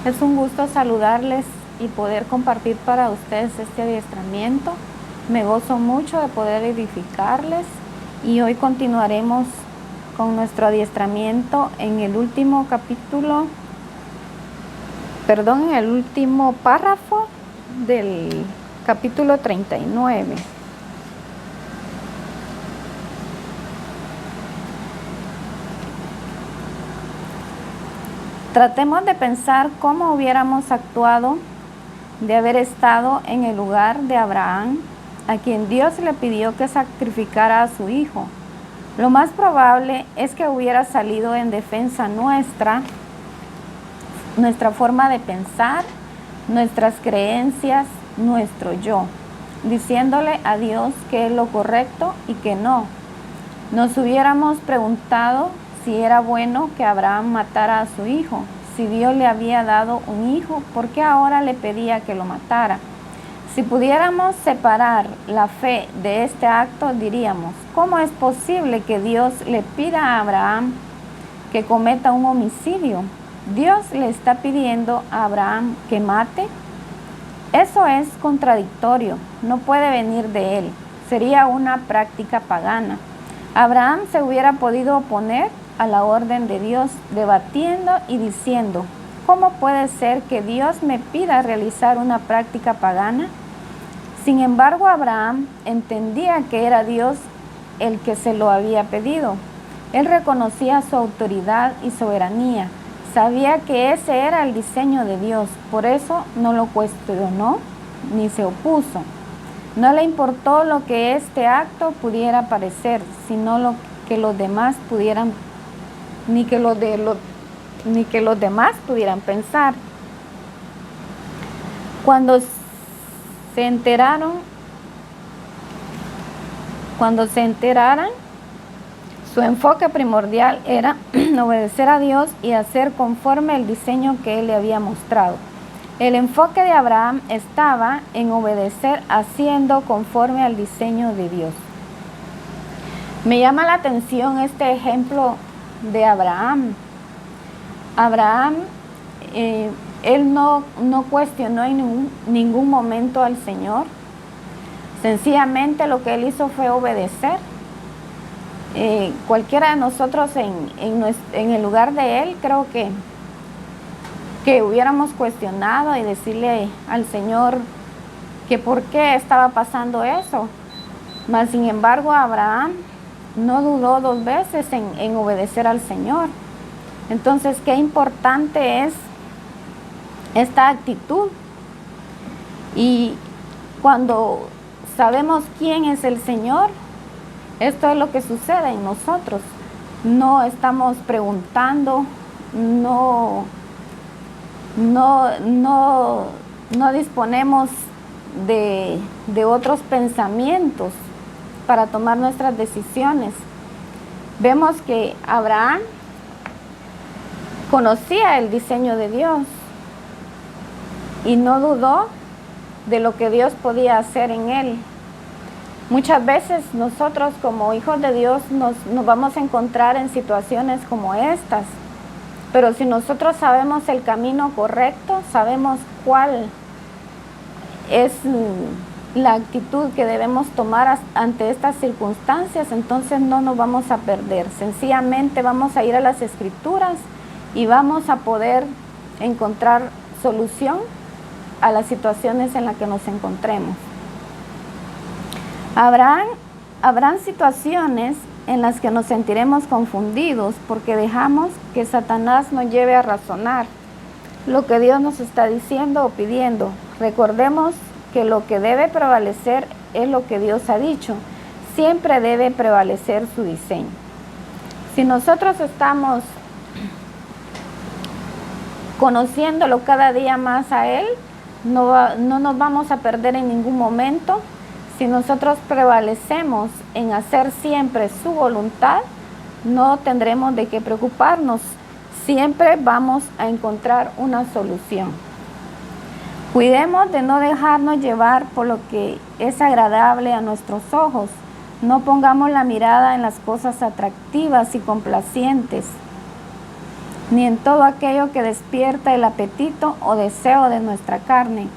Es un gusto saludarles y poder compartir para ustedes este adiestramiento. Me gozo mucho de poder edificarles y hoy continuaremos con nuestro adiestramiento en el último en el último párrafo del capítulo 39. Tratemos de pensar cómo hubiéramos actuado de haber estado en el lugar de Abraham, a quien Dios le pidió que sacrificara a su hijo. Lo más probable es que hubiera salido en defensa nuestra forma de pensar, nuestras creencias, nuestro yo, diciéndole a Dios que es lo correcto y que no. Nos hubiéramos preguntado si era bueno que Abraham matara a su hijo. Si Dios le había dado un hijo, ¿por qué ahora le pedía que lo matara? Si pudiéramos separar la fe de este acto, diríamos, ¿cómo es posible que Dios le pida a Abraham que cometa un homicidio? ¿Dios le está pidiendo a Abraham que mate? Eso es contradictorio, no puede venir de él. Sería una práctica pagana. Abraham se hubiera podido oponer a la orden de Dios, debatiendo y diciendo, ¿cómo puede ser que Dios me pida realizar una práctica pagana? Sin embargo, Abraham entendía que era Dios el que se lo había pedido. Él reconocía su autoridad y soberanía. Sabía que ese era el diseño de Dios, por eso no lo cuestionó ni se opuso. No le importó lo que este acto pudiera parecer, sino lo que los demás pudieran, ni que los demás pudieran pensar. Cuando se enteraran, su enfoque primordial era obedecer a Dios y hacer conforme el diseño que Él le había mostrado. El enfoque de Abraham estaba en obedecer haciendo conforme al diseño de Dios. Me llama la atención este ejemplo de Abraham. Abraham, él no cuestionó en ningún momento al Señor. Sencillamente lo que él hizo fue obedecer. Cualquiera de nosotros en el lugar de él, creo que hubiéramos cuestionado y decirle al Señor que por qué estaba pasando eso. Mas sin embargo, Abraham no dudó dos veces en obedecer al Señor. Entonces, qué importante es esta actitud. Y cuando sabemos quién es el Señor, esto es lo que sucede en nosotros. No estamos preguntando, no disponemos de otros pensamientos para tomar nuestras decisiones. Vemos que Abraham conocía el diseño de Dios y no dudó de lo que Dios podía hacer en él. Muchas veces nosotros como hijos de Dios nos vamos a encontrar en situaciones como estas, pero si nosotros sabemos el camino correcto, sabemos cuál es la actitud que debemos tomar ante estas circunstancias, entonces no nos vamos a perder. Sencillamente vamos a ir a las Escrituras y vamos a poder encontrar solución a las situaciones en las que nos encontremos. Habrán situaciones en las que nos sentiremos confundidos porque dejamos que Satanás nos lleve a razonar lo que Dios nos está diciendo o pidiendo. Recordemos que lo que debe prevalecer es lo que Dios ha dicho. Siempre debe prevalecer su diseño. Si nosotros estamos conociéndolo cada día más a Él, no nos vamos a perder en ningún momento. Si nosotros prevalecemos en hacer siempre su voluntad, no tendremos de qué preocuparnos. Siempre vamos a encontrar una solución. Cuidemos de no dejarnos llevar por lo que es agradable a nuestros ojos. No pongamos la mirada en las cosas atractivas y complacientes. ni en todo aquello que despierta el apetito o deseo de nuestra carne.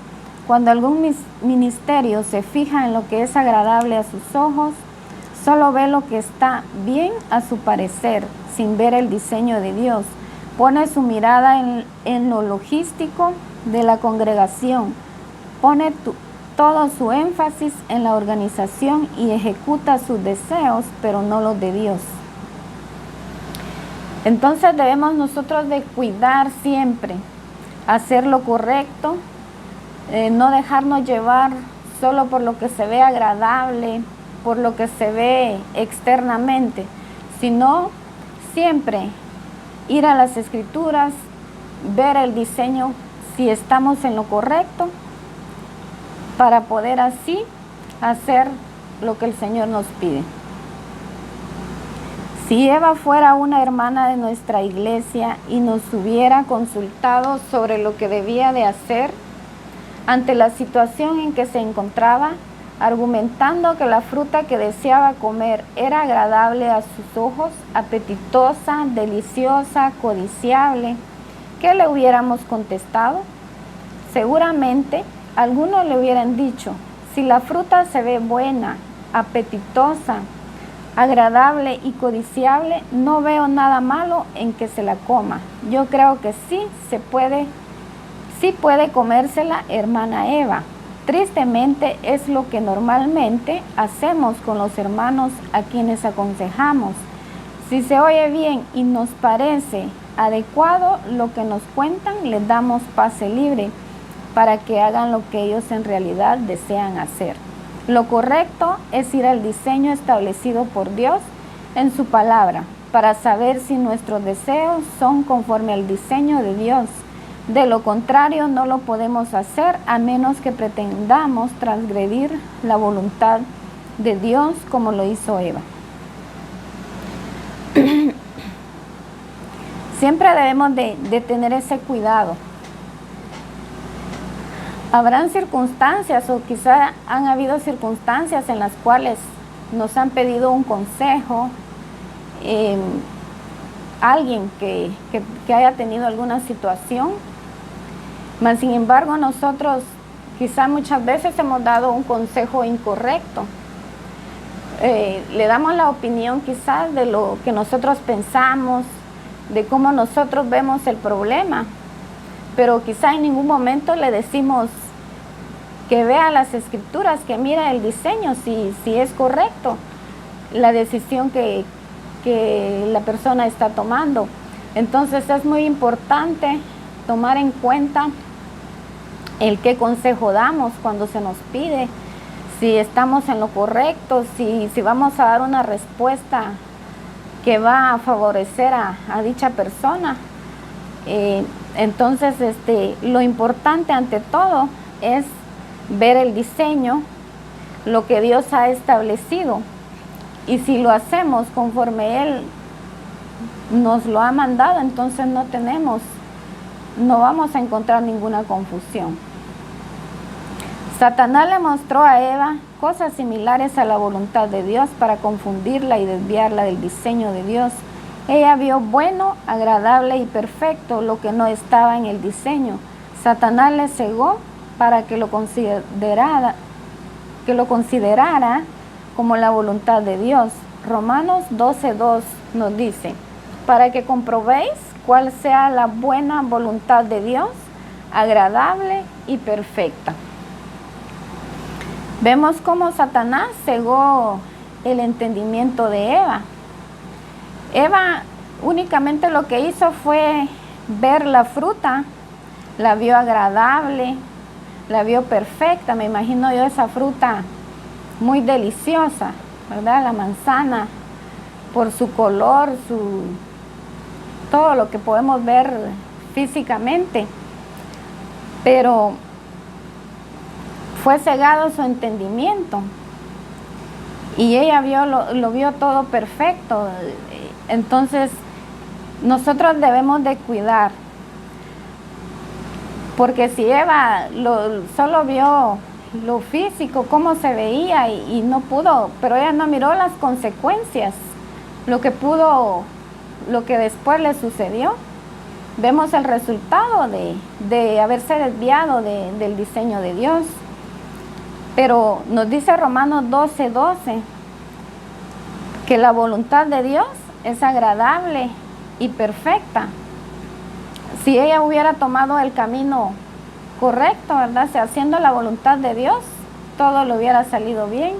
Cuando algún ministerio se fija en lo que es agradable a sus ojos, solo ve lo que está bien a su parecer, sin ver el diseño de Dios. Pone su mirada en lo logístico de la congregación, pone todo su énfasis en la organización y ejecuta sus deseos, pero no los de Dios. Entonces debemos nosotros de cuidar siempre, hacer lo correcto, no dejarnos llevar solo por lo que se ve agradable, por lo que se ve externamente, sino siempre ir a las Escrituras, ver el diseño, si estamos en lo correcto, para poder así hacer lo que el Señor nos pide. Si Eva fuera una hermana de nuestra iglesia y nos hubiera consultado sobre lo que debía de hacer ante la situación en que se encontraba, argumentando que la fruta que deseaba comer era agradable a sus ojos, apetitosa, deliciosa, codiciable, ¿qué le hubiéramos contestado? Seguramente algunos le hubieran dicho, si la fruta se ve buena, apetitosa, agradable y codiciable, no veo nada malo en que se la coma. Yo creo que sí puede comérsela hermana Eva. Tristemente es lo que normalmente hacemos con los hermanos a quienes aconsejamos. Si se oye bien y nos parece adecuado lo que nos cuentan, les damos pase libre para que hagan lo que ellos en realidad desean hacer. Lo correcto es ir al diseño establecido por Dios en su palabra, para saber si nuestros deseos son conforme al diseño de Dios. De lo contrario, no lo podemos hacer a menos que pretendamos transgredir la voluntad de Dios como lo hizo Eva. Siempre debemos de tener ese cuidado. Habrán circunstancias o quizá han habido circunstancias en las cuales nos han pedido un consejo, alguien que haya tenido alguna situación, mas sin embargo nosotros quizá muchas veces hemos dado un consejo incorrecto. Le damos la opinión quizás de lo que nosotros pensamos, de cómo nosotros vemos el problema, pero quizá en ningún momento le decimos que vea las Escrituras, que mira el diseño, si es correcto la decisión que la persona está tomando. Entonces es muy importante tomar en cuenta el qué consejo damos cuando se nos pide, si estamos en lo correcto, si vamos a dar una respuesta que va a favorecer a dicha persona. Entonces lo importante ante todo es ver el diseño, lo que Dios ha establecido, y si lo hacemos conforme Él nos lo ha mandado, entonces no vamos a encontrar ninguna confusión. Satanás le mostró a Eva cosas similares a la voluntad de Dios para confundirla y desviarla del diseño de Dios. Ella vio bueno, agradable y perfecto lo que no estaba en el diseño. Satanás le cegó para que lo considerara como la voluntad de Dios. Romanos 12:2 nos dice, para que comprobéis cuál sea la buena voluntad de Dios, agradable y perfecta. Vemos cómo Satanás cegó el entendimiento de Eva. Eva únicamente lo que hizo fue ver la fruta, la vio agradable, la vio perfecta. Me imagino yo esa fruta muy deliciosa, ¿verdad? La manzana, por su color, todo lo que podemos ver físicamente. Pero fue cegado su entendimiento y ella lo vio todo perfecto. Entonces nosotros debemos de cuidar, porque si Eva solo vio lo físico, cómo se veía y no pudo, pero ella no miró las consecuencias, lo que después le sucedió. vemos el resultado de haberse desviado del diseño de Dios. Pero nos dice Romanos 12:12 que la voluntad de Dios es agradable y perfecta. Si ella hubiera tomado el camino correcto, ¿verdad? Si haciendo la voluntad de Dios, todo le hubiera salido bien.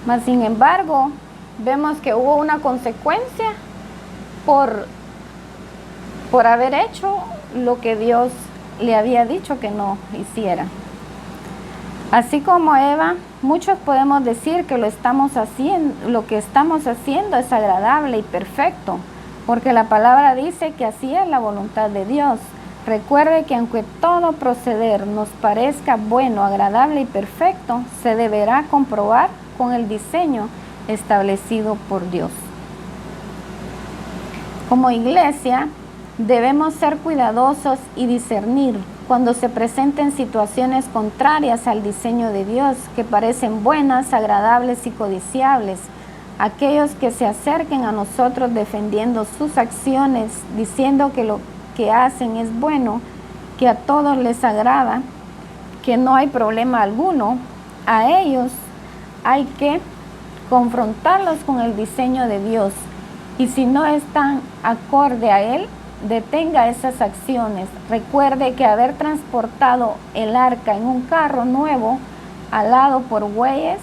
Mas sin embargo, vemos que hubo una consecuencia por haber hecho lo que Dios le había dicho que no hiciera. Así como Eva, muchos podemos decir que lo que estamos haciendo es agradable y perfecto, porque la palabra dice que así es la voluntad de Dios. Recuerde que aunque todo proceder nos parezca bueno, agradable y perfecto, se deberá comprobar con el diseño establecido por Dios. Como iglesia, debemos ser cuidadosos y discernir cuando se presenten situaciones contrarias al diseño de Dios, que parecen buenas, agradables y codiciables. Aquellos que se acerquen a nosotros defendiendo sus acciones, diciendo que lo que hacen es bueno, que a todos les agrada, que no hay problema alguno, a ellos hay que confrontarlos con el diseño de Dios. Y si no están acorde a él, detenga esas acciones. Recuerde que haber transportado el arca en un carro nuevo, alado por bueyes,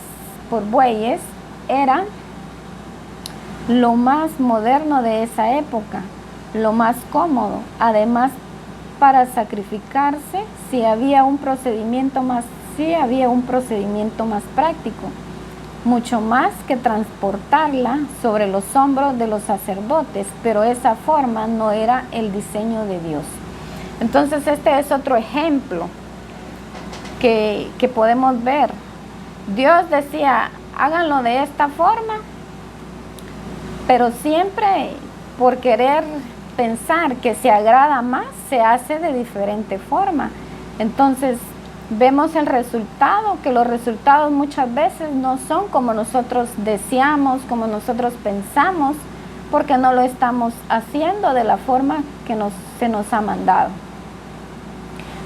era lo más moderno de esa época, lo más cómodo. Además, para sacrificarse, si había un procedimiento más práctico, mucho más que transportarla sobre los hombros de los sacerdotes, pero esa forma no era el diseño de Dios. Entonces este es otro ejemplo que podemos ver. Dios decía, háganlo de esta forma, pero siempre por querer pensar que se agrada más, se hace de diferente forma. Entonces vemos el resultado, que los resultados muchas veces no son como nosotros deseamos, como nosotros pensamos, porque no lo estamos haciendo de la forma que se nos ha mandado.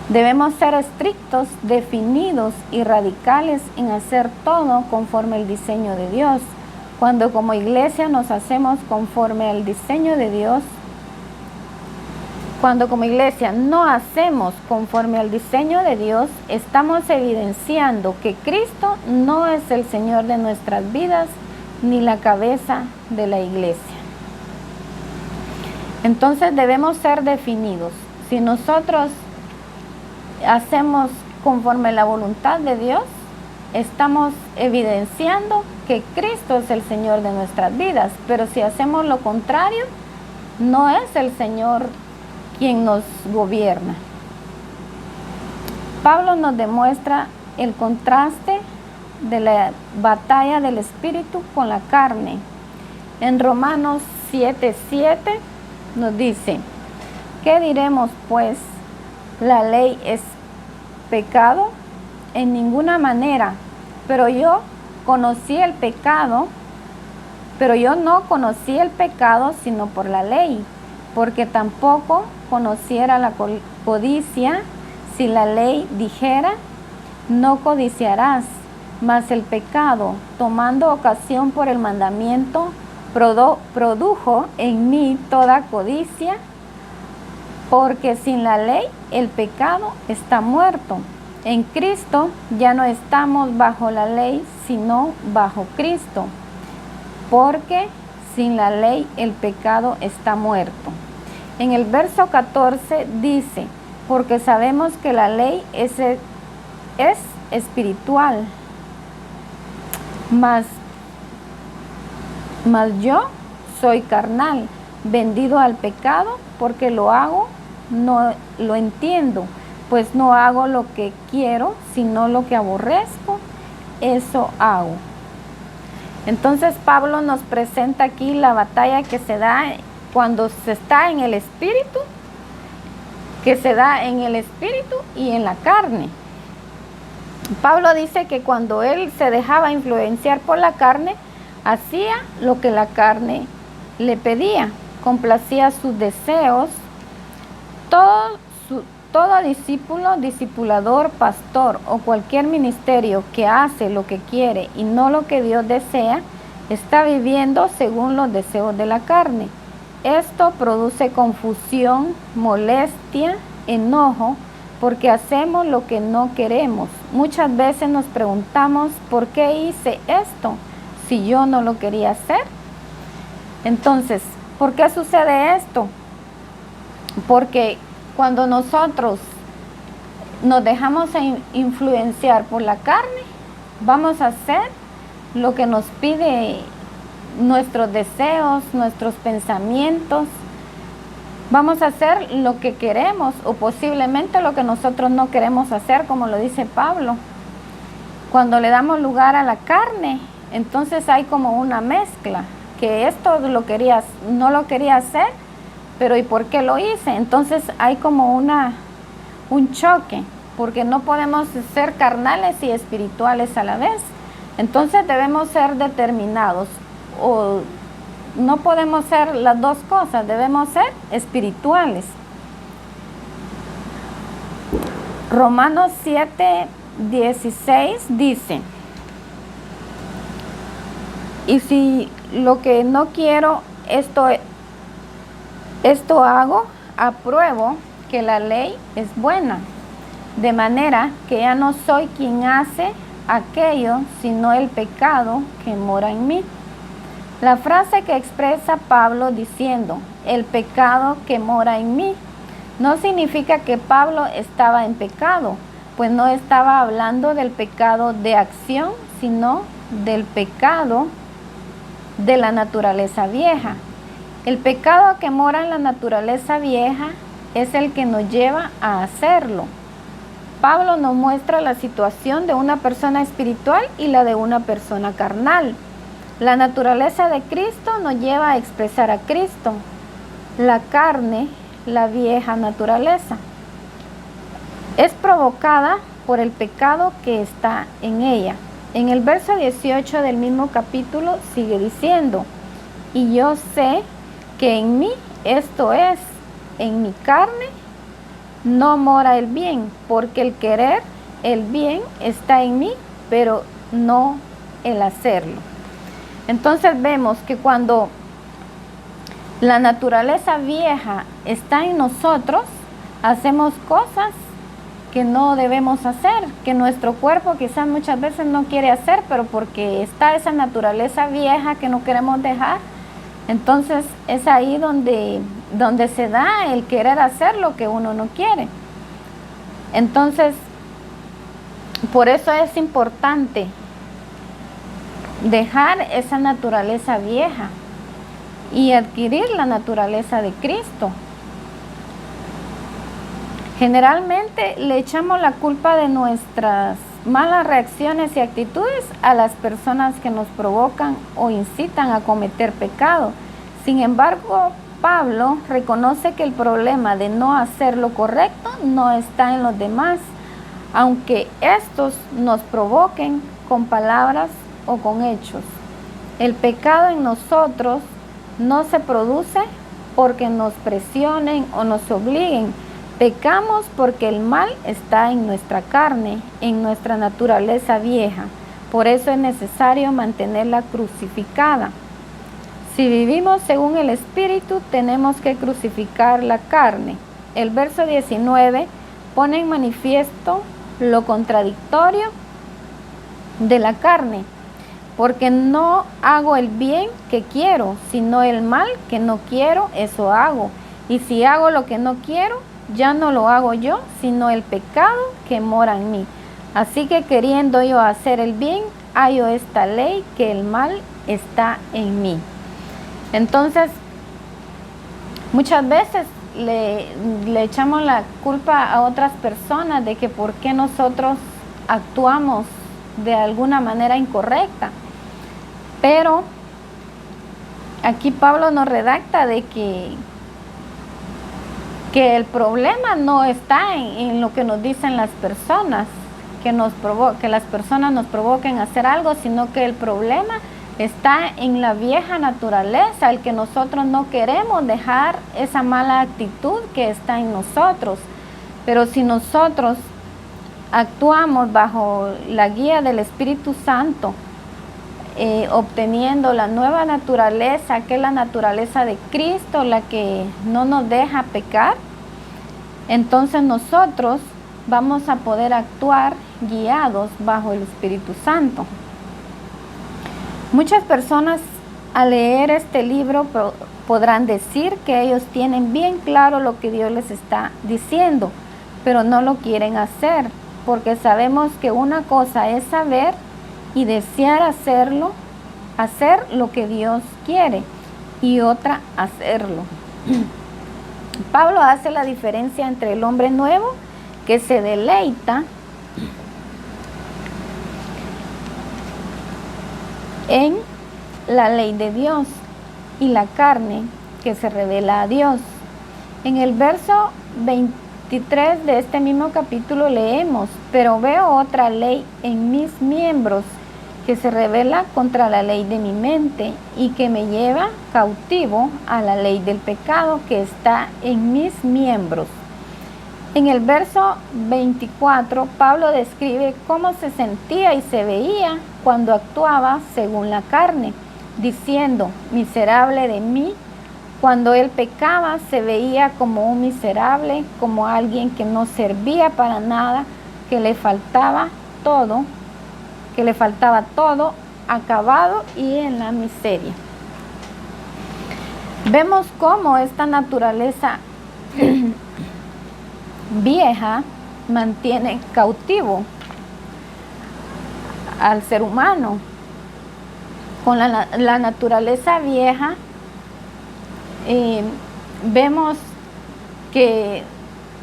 Debemos ser estrictos, definidos y radicales en hacer todo conforme al diseño de Dios. Cuando como iglesia nos hacemos conforme al diseño de Dios, cuando como iglesia no hacemos conforme al diseño de Dios, estamos evidenciando que Cristo no es el Señor de nuestras vidas ni la cabeza de la iglesia. Entonces debemos ser definidos. Si nosotros hacemos conforme a la voluntad de Dios, estamos evidenciando que Cristo es el Señor de nuestras vidas. Pero si hacemos lo contrario, no es el Señor quien nos gobierna. Pablo nos demuestra el contraste de la batalla del espíritu con la carne. En Romanos 7:7 nos dice, ¿qué diremos pues? ¿La ley es pecado? En ninguna manera, pero yo no conocí el pecado sino por la ley, porque tampoco conociera la codicia si la ley dijera, no codiciarás. Mas el pecado, tomando ocasión por el mandamiento, produjo en mí toda codicia, porque sin la ley el pecado está muerto. En Cristo ya no estamos bajo la ley, sino bajo Cristo, porque sin la ley el pecado está muerto. En el verso 14 dice, porque sabemos que la ley es espiritual, mas yo soy carnal, vendido al pecado, porque lo hago, no lo entiendo, pues no hago lo que quiero, sino lo que aborrezco, eso hago. Entonces Pablo nos presenta aquí la batalla que se da cuando se está en el espíritu, que se da en el espíritu y en la carne. Pablo dice que cuando él se dejaba influenciar por la carne, hacía lo que la carne le pedía, complacía sus deseos, Todo, todo discípulo, discipulador, pastor o cualquier ministerio que hace lo que quiere y no lo que Dios desea, está viviendo según los deseos de la carne. Esto produce confusión, molestia, enojo, porque hacemos lo que no queremos. Muchas veces nos preguntamos, ¿por qué hice esto si yo no lo quería hacer? Entonces, ¿por qué sucede esto? Porque cuando nosotros nos dejamos influenciar por la carne, vamos a hacer lo que nos pide nuestros deseos, nuestros pensamientos. Vamos a hacer lo que queremos o posiblemente lo que nosotros no queremos hacer, como lo dice Pablo. Cuando le damos lugar a la carne, entonces hay como una mezcla, que esto no lo quería hacer, pero ¿y por qué lo hice? Entonces hay como un choque, porque no podemos ser carnales y espirituales a la vez. Entonces debemos ser determinados, o no podemos ser las dos cosas, debemos ser espirituales. Romanos 7:16 dice: y si lo que no quiero, esto hago, apruebo que la ley es buena, de manera que ya no soy quien hace aquello, sino el pecado que mora en mí. La frase que expresa Pablo diciendo, el pecado que mora en mí, no significa que Pablo estaba en pecado, pues no estaba hablando del pecado de acción, sino del pecado de la naturaleza vieja. El pecado que mora en la naturaleza vieja es el que nos lleva a hacerlo. Pablo nos muestra la situación de una persona espiritual y la de una persona carnal. La naturaleza de Cristo nos lleva a expresar a Cristo. La carne, la vieja naturaleza, es provocada por el pecado que está en ella. En el verso 18 del mismo capítulo sigue diciendo: y yo sé que en mí, esto es, en mi carne, no mora el bien, porque el querer el bien está en mí, pero no el hacerlo. Entonces vemos que cuando la naturaleza vieja está en nosotros, hacemos cosas que no debemos hacer, que nuestro cuerpo quizás muchas veces no quiere hacer, pero porque está esa naturaleza vieja que no queremos dejar, entonces es ahí donde se da el querer hacer lo que uno no quiere. Entonces, por eso es importante dejar esa naturaleza vieja y adquirir la naturaleza de Cristo. Generalmente le echamos la culpa de nuestras malas reacciones y actitudes a las personas que nos provocan o incitan a cometer pecado. Sin embargo, Pablo reconoce que el problema de no hacer lo correcto no está en los demás, aunque estos nos provoquen con palabras o con hechos. El pecado en nosotros no se produce porque nos presionen o nos obliguen. Pecamos porque el mal está en nuestra carne, en nuestra naturaleza vieja. Por eso es necesario mantenerla crucificada. Si vivimos según el Espíritu, tenemos que crucificar la carne. El verso 19 pone en manifiesto lo contradictorio de la carne, porque no hago el bien que quiero, sino el mal que no quiero, eso hago. Y si hago lo que no quiero, ya no lo hago yo, sino el pecado que mora en mí. Así que queriendo yo hacer el bien, hallo esta ley, que el mal está en mí. Entonces, muchas veces le echamos la culpa a otras personas de que por qué nosotros actuamos de alguna manera incorrecta. Pero aquí Pablo nos redacta de que el problema no está en lo que nos dicen las personas, que las personas nos provoquen a hacer algo, sino que el problema Está en la vieja naturaleza, el que nosotros no queremos dejar esa mala actitud que está en nosotros. Pero si nosotros actuamos bajo la guía del Espíritu Santo, obteniendo la nueva naturaleza, que es la naturaleza de Cristo, la que no nos deja pecar, entonces nosotros vamos a poder actuar guiados bajo el Espíritu Santo. Muchas personas al leer este libro podrán decir que ellos tienen bien claro lo que Dios les está diciendo, pero no lo quieren hacer, porque sabemos que una cosa es saber y desear hacerlo, hacer lo que Dios quiere, y otra hacerlo. Pablo hace la diferencia entre el hombre nuevo que se deleita en la ley de Dios y la carne que se revela a Dios. En el verso 23 de este mismo capítulo leemos: pero veo otra ley en mis miembros que se revela contra la ley de mi mente y que me lleva cautivo a la ley del pecado que está en mis miembros. En el verso 24, Pablo describe cómo se sentía y se veía cuando actuaba según la carne, diciendo: miserable de mí. Cuando él pecaba, se veía como un miserable, como alguien que no servía para nada, que le faltaba todo, acabado y en la miseria. Vemos cómo esta naturaleza vieja mantiene cautivo al ser humano. Con la naturaleza vieja vemos que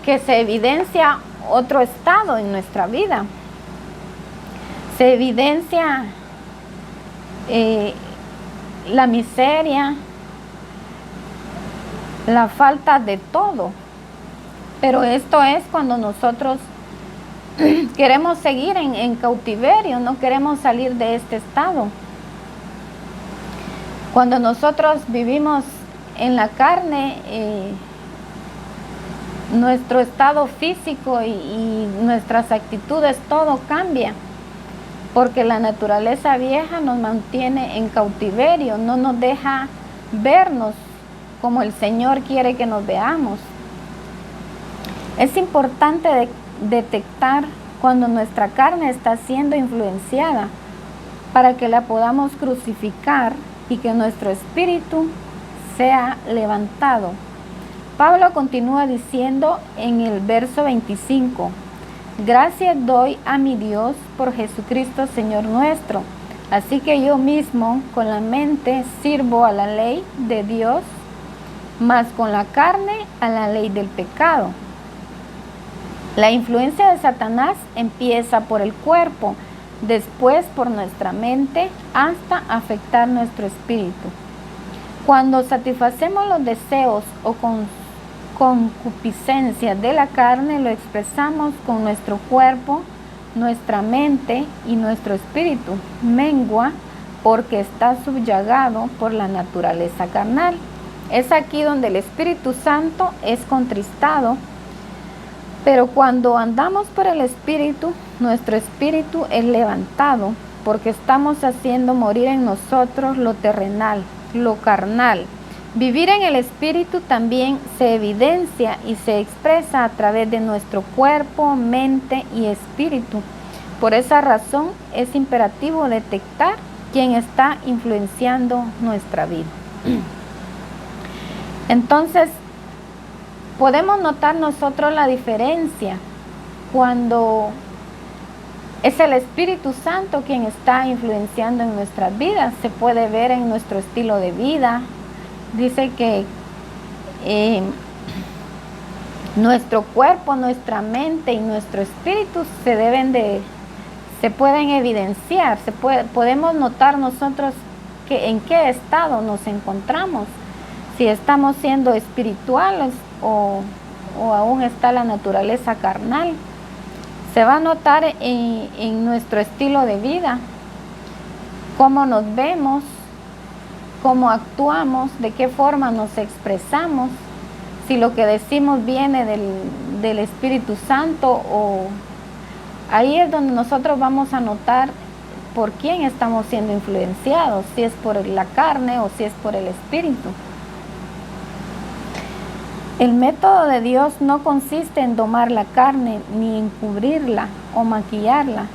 se evidencia otro estado en nuestra vida. Se evidencia la miseria, la falta de todo. Pero esto es cuando nosotros queremos seguir en cautiverio, no queremos salir de este estado. Cuando nosotros vivimos en la carne, nuestro estado físico y nuestras actitudes, todo cambia, porque la naturaleza vieja nos mantiene en cautiverio, no nos deja vernos como el Señor quiere que nos veamos. Es importante detectar cuando nuestra carne está siendo influenciada para que la podamos crucificar y que nuestro espíritu sea levantado. Pablo continúa diciendo en el verso 25: gracias doy a mi Dios por Jesucristo Señor nuestro. Así que yo mismo con la mente sirvo a la ley de Dios, mas con la carne a la ley del pecado. La influencia de Satanás empieza por el cuerpo, después por nuestra mente, hasta afectar nuestro espíritu. Cuando satisfacemos los deseos o concupiscencias de la carne, lo expresamos con nuestro cuerpo, nuestra mente y nuestro espíritu mengua porque está subyugado por la naturaleza carnal. Es aquí donde el Espíritu Santo es contristado. Pero cuando andamos por el Espíritu, nuestro espíritu es levantado, porque estamos haciendo morir en nosotros lo terrenal, lo carnal. Vivir en el Espíritu también se evidencia y se expresa a través de nuestro cuerpo, mente y espíritu. Por esa razón es imperativo detectar quién está influenciando nuestra vida. Entonces, podemos notar nosotros la diferencia cuando es el Espíritu Santo quien está influenciando en nuestras vidas. Se puede ver en nuestro estilo de vida. Dice que nuestro cuerpo, nuestra mente y nuestro espíritu se pueden evidenciar. Podemos notar nosotros en qué estado nos encontramos. Si estamos siendo espirituales o aún está la naturaleza carnal. Se va a notar en nuestro estilo de vida. cómo nos vemos, cómo actuamos, de qué forma nos expresamos, si lo que decimos viene del Espíritu Santo, o ahí es donde nosotros vamos a notar por quién estamos siendo influenciados, si es por la carne o si es por el Espíritu. El método de Dios no consiste en domar la carne ni en cubrirla o maquillarla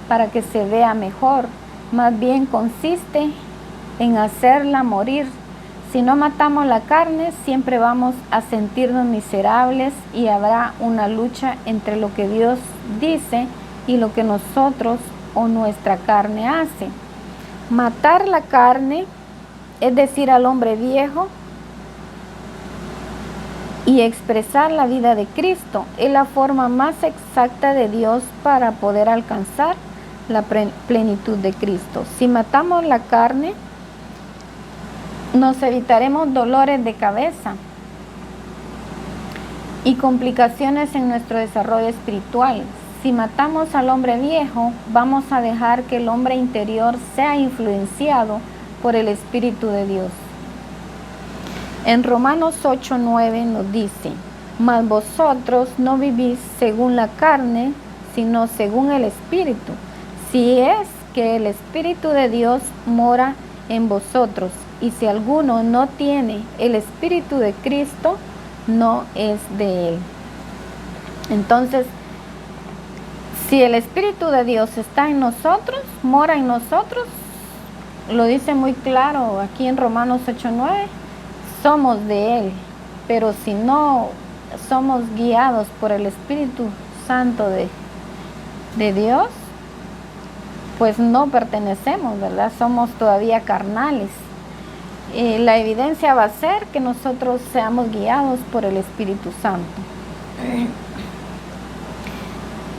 para que se vea mejor, más bien consiste en hacerla morir. Si no matamos la carne, siempre vamos a sentirnos miserables y habrá una lucha entre lo que Dios dice y lo que nosotros o nuestra carne hace. Matar la carne, es decir, al hombre viejo, y expresar la vida de Cristo, es la forma más exacta de Dios para poder alcanzar la plenitud de Cristo. Si matamos la carne, nos evitaremos dolores de cabeza y complicaciones en nuestro desarrollo espiritual. Si matamos al hombre viejo, vamos a dejar que el hombre interior sea influenciado por el Espíritu de Dios. En Romanos 8:9 nos dice: mas vosotros no vivís según la carne, sino según el Espíritu, si es que el Espíritu de Dios mora en vosotros. Y si alguno no tiene el Espíritu de Cristo, no es de él. Entonces, si el Espíritu de Dios está en nosotros, mora en nosotros, lo dice muy claro aquí en Romanos 8:9, somos de Él. Pero si no somos guiados por el Espíritu Santo de Dios, pues no pertenecemos, ¿verdad? Somos todavía carnales. La evidencia va a ser que nosotros seamos guiados por el Espíritu Santo.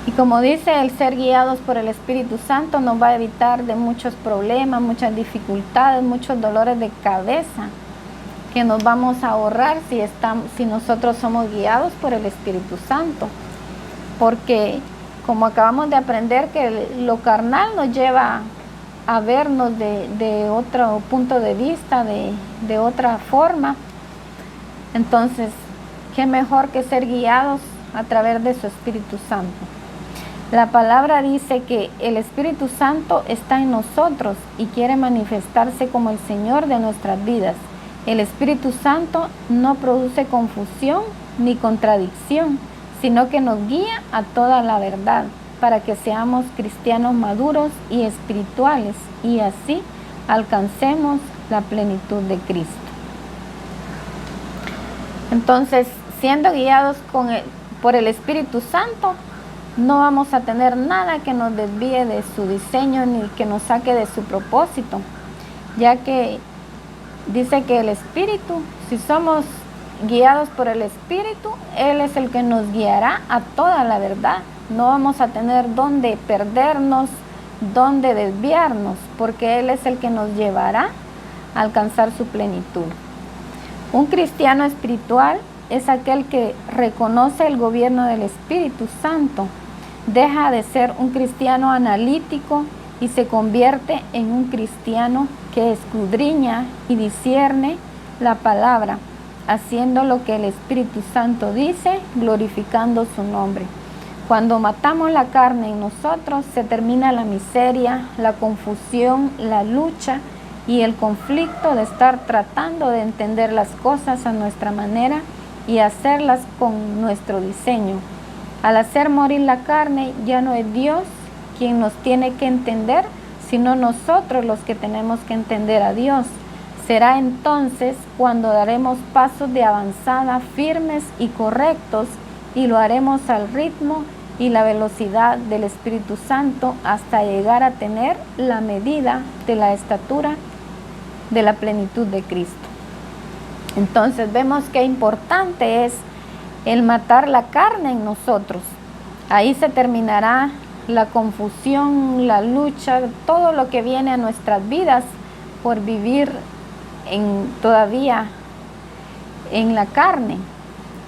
Y como dice, el ser guiados por el Espíritu Santo nos va a evitar de muchos problemas, muchas dificultades, muchos dolores de cabeza que nos vamos a ahorrar si nosotros somos guiados por el Espíritu Santo. Porque como acabamos de aprender que lo carnal nos lleva a vernos de otro punto de vista, de otra forma, entonces, qué mejor que ser guiados a través de su Espíritu Santo. La palabra dice que el Espíritu Santo está en nosotros y quiere manifestarse como el Señor de nuestras vidas. El Espíritu Santo no produce confusión ni contradicción, sino que nos guía a toda la verdad, para que seamos cristianos maduros y espirituales y así alcancemos la plenitud de Cristo. Entonces, siendo guiados por el Espíritu Santo, no vamos a tener nada que nos desvíe de su diseño ni que nos saque de su propósito, ya que dice que el Espíritu, si somos guiados por el Espíritu, Él es el que nos guiará a toda la verdad. No vamos a tener dónde perdernos, dónde desviarnos, porque Él es el que nos llevará a alcanzar su plenitud. Un cristiano espiritual es aquel que reconoce el gobierno del Espíritu Santo, deja de ser un cristiano analítico y se convierte en un cristiano que escudriña y discierne la palabra, haciendo lo que el Espíritu Santo dice, glorificando su nombre. Cuando matamos la carne en nosotros, se termina la miseria, la confusión, la lucha y el conflicto de estar tratando de entender las cosas a nuestra manera y hacerlas con nuestro diseño. Al hacer morir la carne, ya no es Dios quien nos tiene que entender, sino nosotros los que tenemos que entender a Dios. Será entonces cuando daremos pasos de avanzada firmes y correctos, y lo haremos al ritmo y la velocidad del Espíritu Santo hasta llegar a tener la medida de la estatura de la plenitud de Cristo. Entonces vemos qué importante es el matar la carne en nosotros. Ahí se terminará la confusión, la lucha, todo lo que viene a nuestras vidas por vivir todavía en la carne.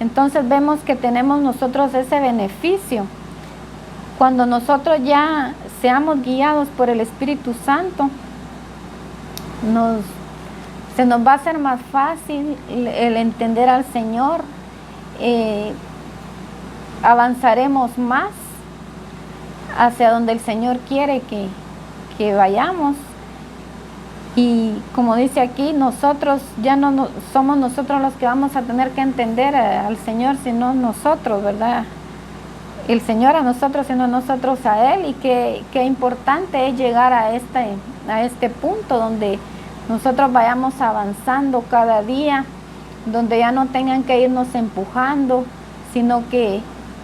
Entonces vemos que tenemos nosotros ese beneficio. Cuando nosotros ya seamos guiados por el Espíritu Santo, se nos va a hacer más fácil el entender al Señor, avanzaremos más hacia donde el Señor quiere que vayamos. Y como dice aquí, nosotros ya no somos nosotros los que vamos a tener que entender al Señor, sino nosotros, ¿verdad? El Señor a nosotros, sino nosotros a Él. Y qué importante es llegar a este punto donde nosotros vayamos avanzando cada día, donde ya no tengan que irnos empujando, sino que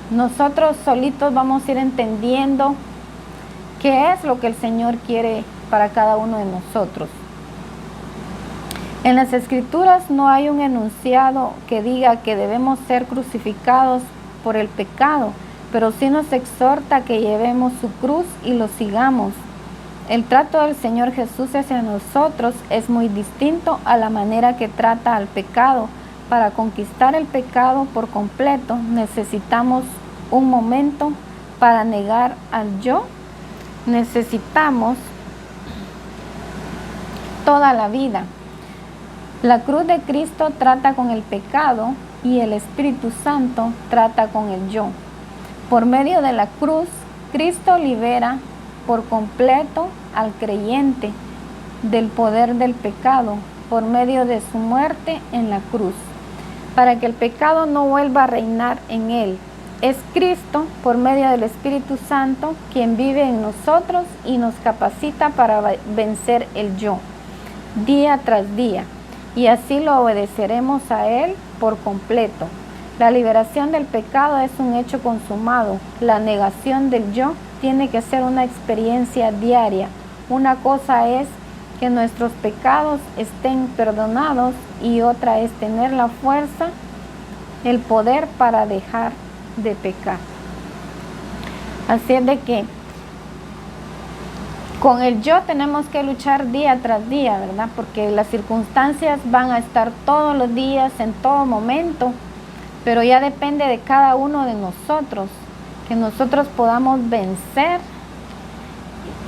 nosotros solitos vamos a ir entendiendo qué es lo que el Señor quiere para cada uno de nosotros. En las Escrituras no hay un enunciado que diga que debemos ser crucificados por el pecado, pero sí nos exhorta que llevemos su cruz y lo sigamos. El trato del Señor Jesús hacia nosotros es muy distinto a la manera que trata al pecado. Para conquistar el pecado por completo, necesitamos un momento para negar al yo. Necesitamos toda la vida. La cruz de Cristo trata con el pecado y el Espíritu Santo trata con el yo. Por medio de la cruz, Cristo libera por completo al creyente del poder del pecado por medio de su muerte en la cruz, para que el pecado no vuelva a reinar en él. Es Cristo, por medio del Espíritu Santo, quien vive en nosotros y nos capacita para vencer el yo, día tras día, y así lo obedeceremos a Él por completo. La liberación del pecado es un hecho consumado. La negación del yo tiene que ser una experiencia diaria. Una cosa es que nuestros pecados estén perdonados y otra es tener la fuerza, el poder para dejar de pecar. Así es de que con el yo tenemos que luchar día tras día, ¿verdad? Porque las circunstancias van a estar todos los días, en todo momento, pero ya depende de cada uno de nosotros, que nosotros podamos vencer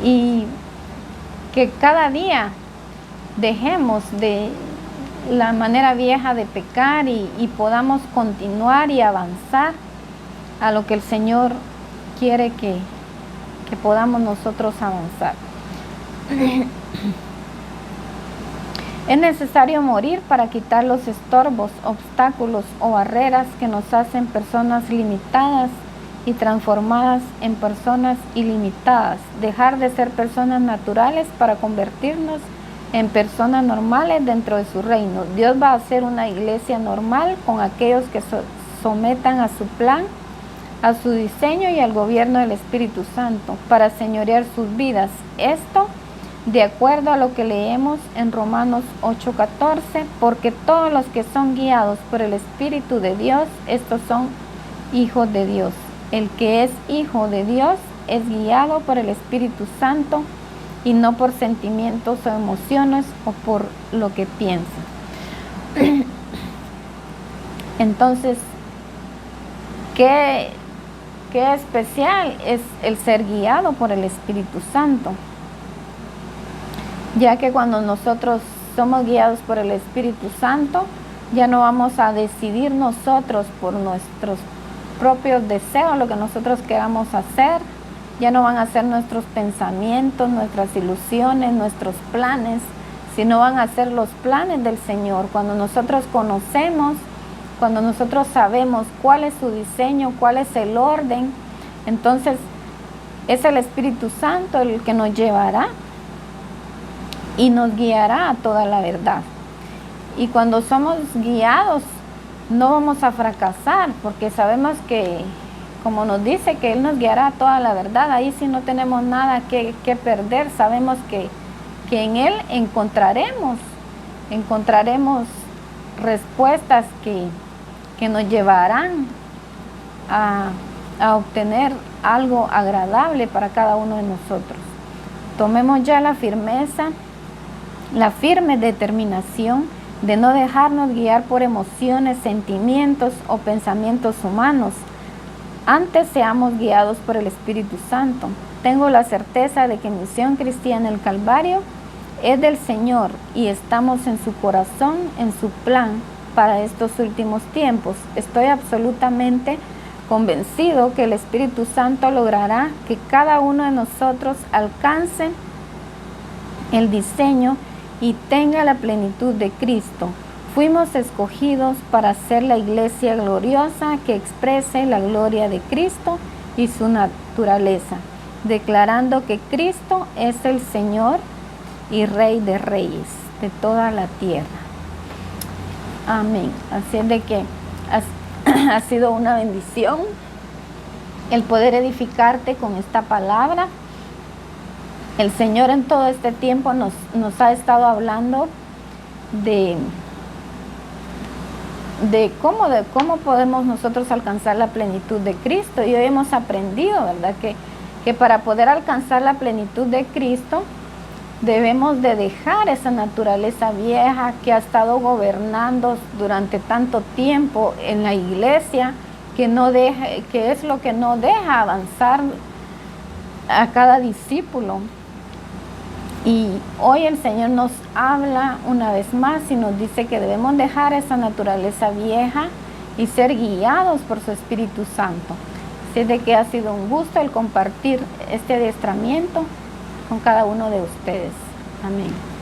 y que cada día dejemos de la manera vieja de pecar y podamos continuar y avanzar a lo que el Señor quiere que podamos nosotros avanzar. Es necesario morir para quitar los estorbos, obstáculos o barreras que nos hacen personas limitadas y transformadas en personas ilimitadas. Dejar de ser personas naturales para convertirnos en personas normales dentro de su reino. Dios va a hacer una iglesia normal con aquellos que sometan a su plan, a su diseño y al gobierno del Espíritu Santo para señorear sus vidas. Esto de acuerdo a lo que leemos en Romanos 8:14, porque todos los que son guiados por el Espíritu de Dios, estos son hijos de Dios. El que es hijo de Dios es guiado por el Espíritu Santo y no por sentimientos o emociones o por lo que piensa. Entonces, ¿qué especial es el ser guiado por el Espíritu Santo? Ya que cuando nosotros somos guiados por el Espíritu Santo, ya no vamos a decidir nosotros por nuestros propios deseos, lo que nosotros queramos hacer. Ya no van a ser nuestros pensamientos, nuestras ilusiones, nuestros planes, sino van a ser los planes del Señor. Cuando nosotros conocemos, cuando nosotros sabemos cuál es su diseño, cuál es el orden, entonces es el Espíritu Santo el que nos llevará y nos guiará a toda la verdad. Y cuando somos guiados, no vamos a fracasar, porque sabemos que, como nos dice, que Él nos guiará a toda la verdad. Ahí sí no tenemos nada que perder. Sabemos que en Él encontraremos respuestas que nos llevarán a obtener algo agradable para cada uno de nosotros. Tomemos ya la firme determinación de no dejarnos guiar por emociones, sentimientos o pensamientos humanos. Antes seamos guiados por el Espíritu Santo. Tengo la certeza de que Misión Cristiana El Calvario es del Señor y estamos en su corazón, en su plan para estos últimos tiempos. Estoy absolutamente convencido que el Espíritu Santo logrará que cada uno de nosotros alcance el diseño y tenga la plenitud de Cristo. Fuimos escogidos para ser la iglesia gloriosa que exprese la gloria de Cristo y su naturaleza, declarando que Cristo es el Señor y Rey de reyes de toda la tierra. Amén. Así es de que ha sido una bendición el poder edificarte con esta palabra. El Señor en todo este tiempo nos ha estado hablando de cómo podemos nosotros alcanzar la plenitud de Cristo. Y hoy hemos aprendido, ¿verdad?, que para poder alcanzar la plenitud de Cristo debemos de dejar esa naturaleza vieja que ha estado gobernando durante tanto tiempo en la iglesia, que es lo que no deja avanzar a cada discípulo. Y hoy el Señor nos habla una vez más y nos dice que debemos dejar esa naturaleza vieja y ser guiados por su Espíritu Santo. Así es de que ha sido un gusto el compartir este adiestramiento con cada uno de ustedes. Amén.